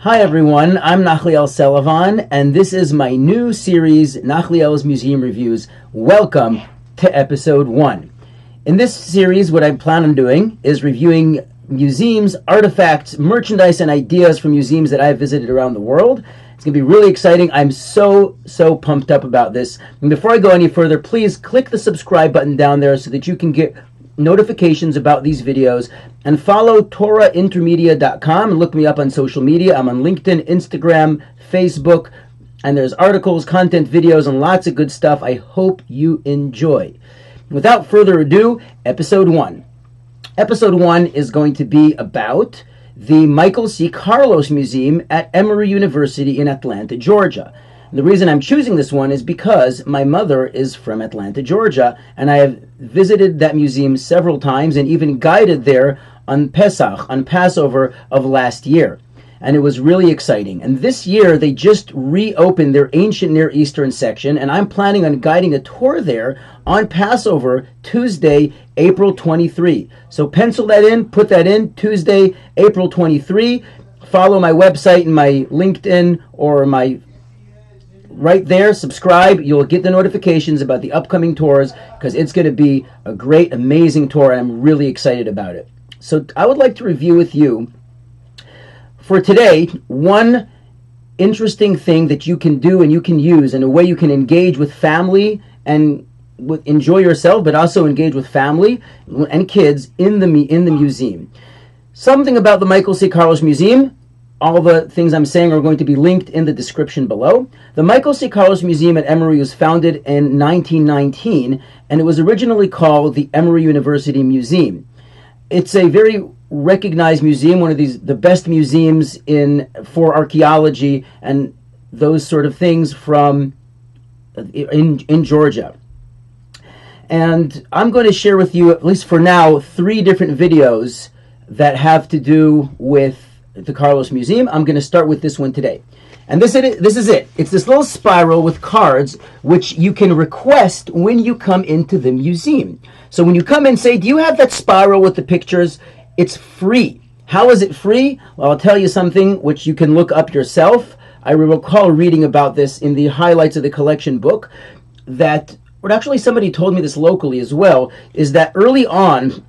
Hi everyone, I'm Nachliel Selavan, and this is my new series, Nachliel's Museum Reviews. Welcome to episode 1. In this series, what I plan on doing is reviewing museums, artifacts, merchandise, and ideas from museums that I've visited around the world. It's going to be really exciting. I'm so pumped up about this. And before I go any further, please click the subscribe button down there so that you can get notifications about these videos, and follow TorahIntermedia.com and look me up on social media. I'm on LinkedIn, Instagram, Facebook, and there's articles, content, videos, and lots of good stuff. I hope you enjoy. Without further ado, episode 1. Episode 1 is going to be about the Michael C. Carlos Museum at Emory University in Atlanta, Georgia. The reason I'm choosing this one is because my mother is from Atlanta, Georgia, and I have visited that museum several times and even guided there on Pesach, on Passover of last year. And it was really exciting. And this year, they just reopened their ancient Near Eastern section, and I'm planning on guiding a tour there on Passover, Tuesday, April 23. So pencil that in, put that in, Tuesday, April 23. Follow my website and my LinkedIn or my right there, subscribe. You'll get the notifications about the upcoming tours because it's going to be a great, amazing tour, and I'm really excited about it. So I would like to review with you for today one interesting thing that you can do and you can use in a way you can engage with family and enjoy yourself, but also engage with family and kids in the museum. Something about the Michael C. Carlos Museum. All the things I'm saying are going to be linked in the description below. The Michael C. Carlos Museum at Emory was founded in 1919, and it was originally called the Emory University Museum. It's a very recognized museum, one of the best museums for archaeology and those sort of things in Georgia. And I'm going to share with you, at least for now, 3 different videos that have to do with the Carlos Museum. I'm going to start with this one today. And this is it. It's this little spiral with cards which you can request when you come into the museum. So when you come in, say, do you have that spiral with the pictures? It's free. How is it free? Well, I'll tell you something which you can look up yourself. I recall reading about this in the highlights of the collection book, that, or actually somebody told me this locally as well, is that early on,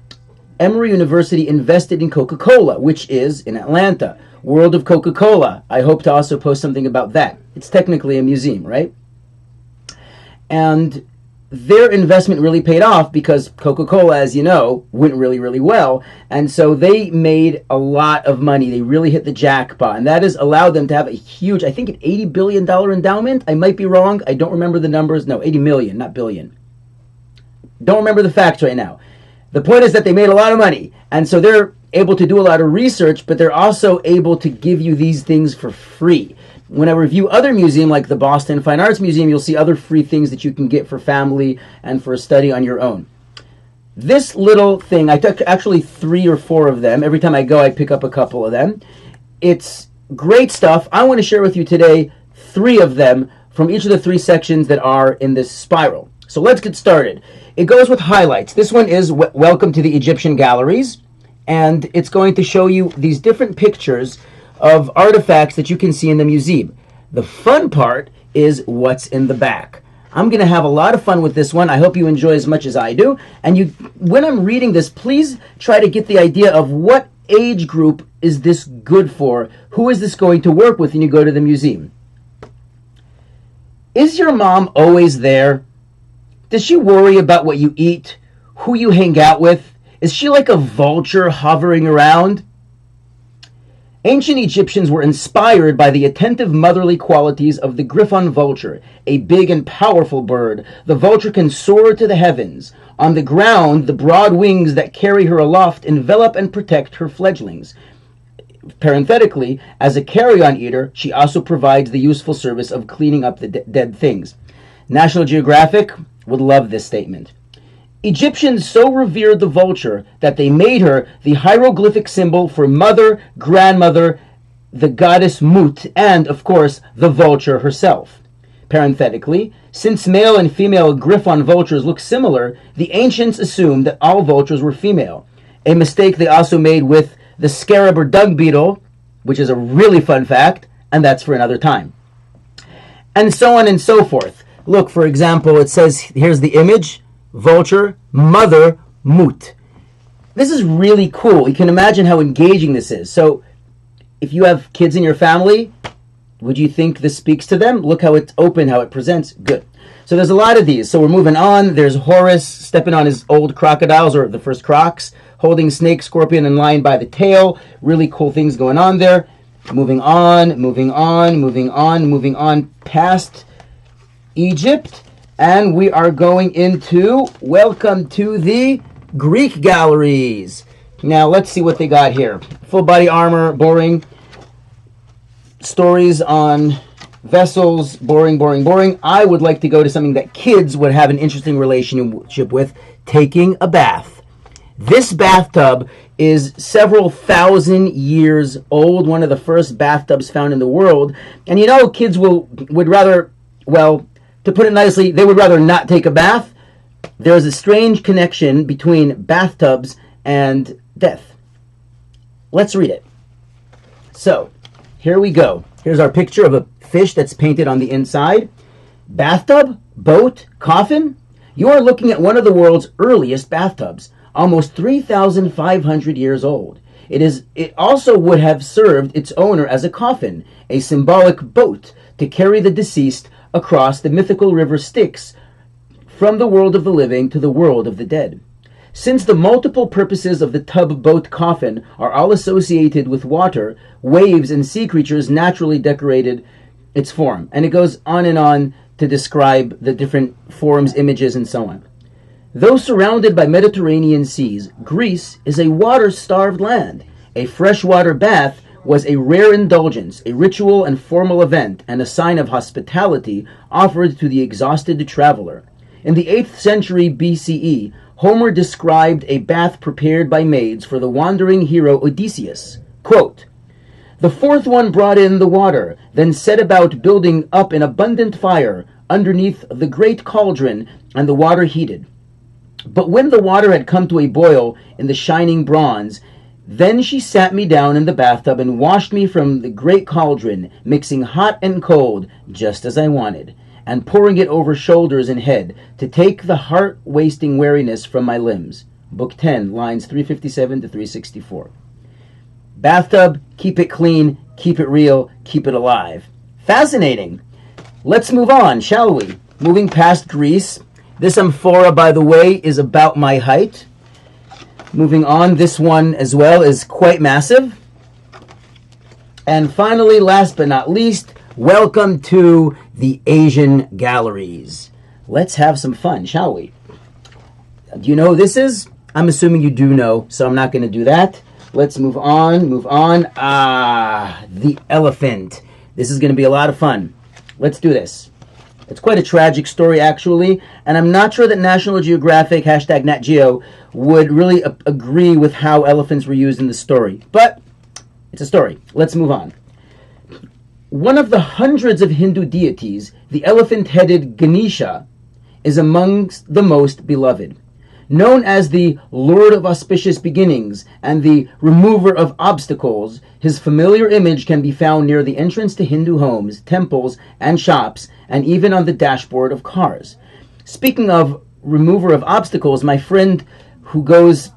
Emory University invested in Coca-Cola, which is in Atlanta. World of Coca-Cola. I hope to also post something about that. It's technically a museum, right? And their investment really paid off because Coca-Cola, as you know, went really well. And so they made a lot of money. They really hit the jackpot. And that has allowed them to have a huge, I think, an $80 billion endowment. I might be wrong. I don't remember the numbers. No, 80 million, not billion. Don't remember the facts right now. The point is that they made a lot of money, and so they're able to do a lot of research, but they're also able to give you these things for free. When I review other museums like the Boston Fine Arts Museum, you'll see other free things that you can get for family and for a study on your own. This little thing, I took actually 3 or 4 of them. Every time I go, I pick up a couple of them. It's great stuff. I want to share with you today 3 of them from each of the 3 sections that are in this spiral. So let's get started. It goes with highlights. This one is Welcome to the Egyptian Galleries, and it's going to show you these different pictures of artifacts that you can see in the museum. The fun part is what's in the back. I'm going to have a lot of fun with this one. I hope you enjoy as much as I do. And when I'm reading this, please try to get the idea of what age group is this good for? Who is this going to work with when you go to the museum? Is your mom always there? Does she worry about what you eat, who you hang out with? Is she like a vulture hovering around? Ancient Egyptians were inspired by the attentive motherly qualities of the griffon vulture, a big and powerful bird. The vulture can soar to the heavens. On the ground, the broad wings that carry her aloft envelop and protect her fledglings. Parenthetically, as a carrion eater, she also provides the useful service of cleaning up the dead things. National Geographic would love this statement. Egyptians so revered the vulture that they made her the hieroglyphic symbol for mother, grandmother, the goddess Mut, and, of course, the vulture herself. Parenthetically, since male and female griffon vultures look similar, the ancients assumed that all vultures were female, a mistake they also made with the scarab or dung beetle, which is a really fun fact, and that's for another time. And so on and so forth. Look, for example, it says, here's the image, vulture, mother, mut. This is really cool. You can imagine how engaging this is. So if you have kids in your family, would you think this speaks to them? Look how it's open, how it presents. Good. So there's a lot of these. So we're moving on. There's Horus stepping on his old crocodiles, or the first crocs, holding snake, scorpion, and lion by the tail. Really cool things going on there. Moving on, moving on, moving on, moving on past Egypt. And we are going into, welcome to the Greek galleries. Now let's see what they got here. Full body armor, boring. Stories on vessels, boring, boring, boring. I would like to go to something that kids would have an interesting relationship with, taking a bath. This bathtub is several thousand years old, one of the first bathtubs found in the world. And you know, kids would rather, well, to put it nicely, they would rather not take a bath. There's a strange connection between bathtubs and death. Let's read it. So, here we go. Here's our picture of a fish that's painted on the inside. Bathtub, boat, coffin. You are looking at one of the world's earliest bathtubs, almost 3,500 years old. It also would have served its owner as a coffin, a symbolic boat to carry the deceased across the mythical river Styx from the world of the living to the world of the dead. Since the multiple purposes of the tub boat coffin are all associated with water, waves and sea creatures naturally decorated its form. And it goes on and on to describe the different forms, images, and so on. Though surrounded by Mediterranean seas, Greece is a water-starved land. A freshwater bath was a rare indulgence, a ritual and formal event, and a sign of hospitality offered to the exhausted traveler. In the 8th century BCE, Homer described a bath prepared by maids for the wandering hero Odysseus. Quote, "The fourth one brought in the water, then set about building up an abundant fire underneath the great cauldron, and the water heated. But when the water had come to a boil in the shining bronze, then she sat me down in the bathtub and washed me from the great cauldron, mixing hot and cold, just as I wanted, and pouring it over shoulders and head, to take the heart-wasting weariness from my limbs." Book 10, lines 357 to 364. Bathtub, keep it clean, keep it real, keep it alive. Fascinating. Let's move on, shall we? Moving past Greece. This amphora, by the way, is about my height. Moving on, this one as well is quite massive. And finally, last but not least, welcome to the Asian galleries. Let's have some fun, shall we? Do you know who this is? I'm assuming you do know, so I'm not going to do that. Let's move on, move on. The elephant. This is going to be a lot of fun. Let's do this. It's quite a tragic story, actually, and I'm not sure that National Geographic, hashtag NatGeo, would really agree with how elephants were used in the story. But it's a story. Let's move on. One of the hundreds of Hindu deities, the elephant-headed Ganesha, is amongst the most beloved. Known as the Lord of Auspicious Beginnings and the Remover of Obstacles, his familiar image can be found near the entrance to Hindu homes, temples, and shops, and even on the dashboard of cars. Speaking of Remover of Obstacles, my friend who goes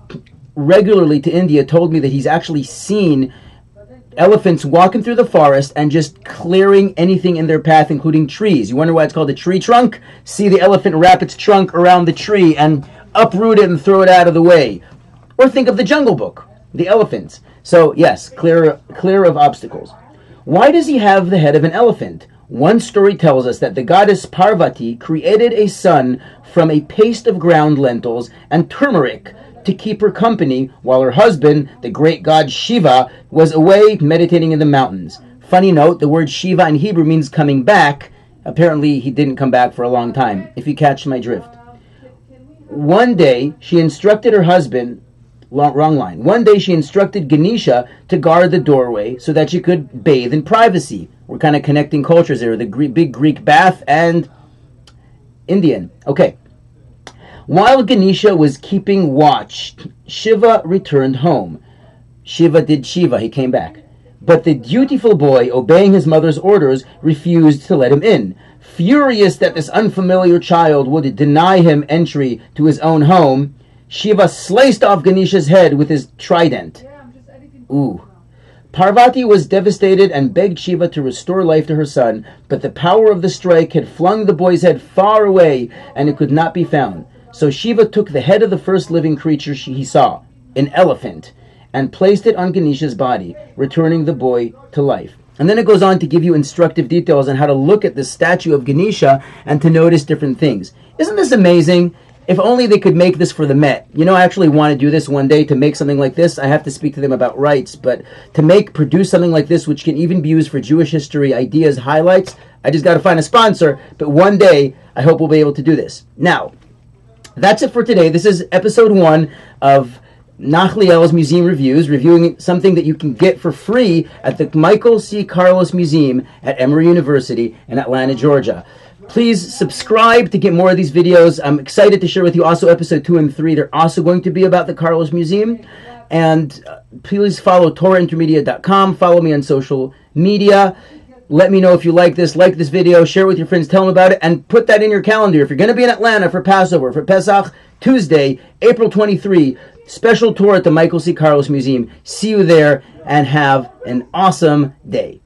regularly to India told me that he's actually seen elephants walking through the forest and just clearing anything in their path, including trees. You wonder why it's called a tree trunk? See the elephant wrap its trunk around the tree and uproot it and throw it out of the way. Or think of the Jungle Book, the elephants. So yes, clear of obstacles. Why does he have the head of an elephant? One story tells us that the goddess Parvati created a son from a paste of ground lentils and turmeric to keep her company while her husband, the great god Shiva, was away meditating in the mountains. Funny note, the word Shiva in Hebrew means coming back. Apparently he didn't come back for a long time, if you catch my drift. One day, she instructed her husband, wrong line. One day she instructed Ganesha to guard the doorway so that she could bathe in privacy. We're kind of connecting cultures there, the big Greek bath and Indian. Okay. While Ganesha was keeping watch, Shiva returned home. Shiva did Shiva, he came back. But the dutiful boy, obeying his mother's orders, refused to let him in. Furious that this unfamiliar child would deny him entry to his own home, Shiva sliced off Ganesha's head with his trident. Ooh. Parvati was devastated and begged Shiva to restore life to her son, but the power of the strike had flung the boy's head far away and it could not be found. So Shiva took the head of the first living creature he saw, an elephant, and placed it on Ganesha's body, returning the boy to life. And then it goes on to give you instructive details on how to look at this statue of Ganesha and to notice different things. Isn't this amazing? If only they could make this for the Met. You know, I actually want to do this one day, to make something like this. I have to speak to them about rights, but to produce something like this, which can even be used for Jewish history, ideas, highlights, I just got to find a sponsor. But one day, I hope we'll be able to do this. Now, that's it for today. This is episode 1 of Nachliel's Museum Reviews, reviewing something that you can get for free at the Michael C. Carlos Museum at Emory University in Atlanta, Georgia. Please subscribe to get more of these videos. I'm excited to share with you also episode 2 and 3. They're also going to be about the Carlos Museum. And please follow TorahIntermedia.com. Follow me on social media. Let me know if you like this video, share it with your friends, tell them about it, and put that in your calendar. If you're going to be in Atlanta for Passover, for Pesach, Tuesday, April 23, special tour at the Michael C. Carlos Museum. See you there, and have an awesome day.